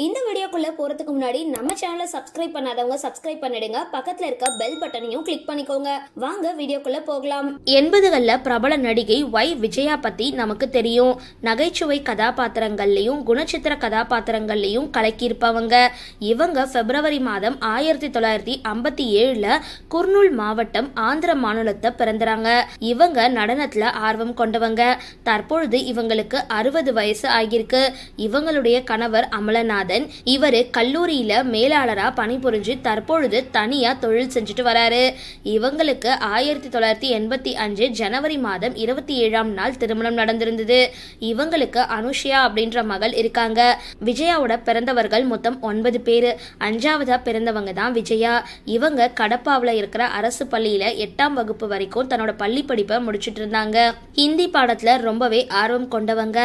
இந்த வீடியோக்குள்ள போறதுக்கு முன்னாடி நம்ம சேனலை சப்ஸ்கிரைப் பண்ணாதவங்க சப்ஸ்கிரைப் பண்ணிடுங்க. பக்கத்துல இருக்க பெல் பட்டனையும் கிளிக் பண்ணிக்கோங்க. வாங்க வீடியோக்குள்ள போகலாம். 80களில் பிரபல நடிகை ஒய் விஜயா பத்தி நமக்கு தெரியும். நகைச்சுவை கதாபாத்திரங்கள்லயும் குணச்சித்திர கதாபாத்திரங்கள்லயும் கலக்கியிருப்பவங்க. இவங்க பிப்ரவரி மாதம் 1957 குர்னூல் மாவட்டம் ஆந்திர மாநிலத்தை பிறந்தாங்க. இவங்க நடனத்துல ஆர்வம் கொண்டவங்க. தற்பொழுது இவங்களுக்கு 60 வயசு ஆகியிருக்கு. இவங்களுடைய கணவர் அமலநாதன். இவரு கல்லூரியில மேலாளரா பணிபுரிஞ்சு தற்பொழுது தனியா தொழில் செஞ்சுட்டு வராரு. இவங்களுக்கு 1985 ஜனவரி மாதம் 27ஆம் நாள் திருமணம் நடந்திருந்தது. இவங்களுக்கு அனுஷியா அப்படின்ற மகள் இருக்காங்க. விஜயாவோட பிறந்தவர்கள் மொத்தம் 9 பேரு. 5ஆவதா பிறந்தவங்க தான் விஜயா. இவங்க கடப்பாவுல இருக்கிற அரசு பள்ளியில 8ஆம் வகுப்பு வரைக்கும் தன்னோட பள்ளி படிப்பை முடிச்சிட்டு இருந்தாங்க. ஹிந்தி பாடத்துல ரொம்பவே ஆர்வம் கொண்டவங்க.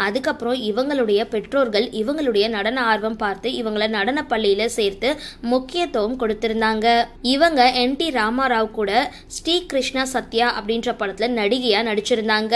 அதுக்கப்புறம் இவங்களுடைய பெற்றோர்கள் இவங்களுடைய நடன ஆர்வம் பார்த்து இவங்களை நடன பள்ளியில சேர்த்து முக்கியத்துவம் கொடுத்திருந்தாங்க. இவங்க NT ராமாராவ் கூட ஸ்ரீ கிருஷ்ணா சத்யா அப்படின்ற படத்துல நடிகையா நடிச்சிருந்தாங்க.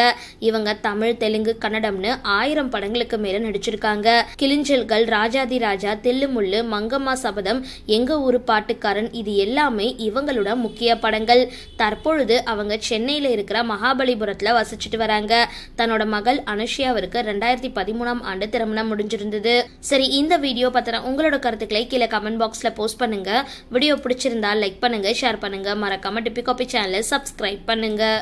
இவங்க தமிழ், தெலுங்கு, கன்னடம்னு 1000 படங்களுக்கு மேல நடிச்சிருக்காங்க. கிளிஞ்சல்கள், ராஜாதி ராஜா, தில்லுமுள்ளு, மங்கம்மா சபதம், எங்க ஊரு பாட்டுக்காரன், இது எல்லாமே இவங்களோட முக்கிய படங்கள். தற்பொழுது அவங்க சென்னையில இருக்கிற மகாபலிபுரத்துல வசிச்சுட்டு வராங்க. தன்னோட மகள் அனுஷியாவிற்கு 2013ஆம் ஆண்டு திருமணம் முடிஞ்சிருந்தது. சரி, இந்த வீடியோ பத்தின உங்களோட கருத்துக்களை கீழே கமெண்ட் பாக்ஸ்ல போஸ்ட் பண்ணுங்க. வீடியோ பிடிச்சிருந்தா லைக் பண்ணுங்க, ஷேர் பண்ணுங்க, மறக்காம டிபி காபி சேனலை சப்ஸ்கிரைப் பண்ணுங்க.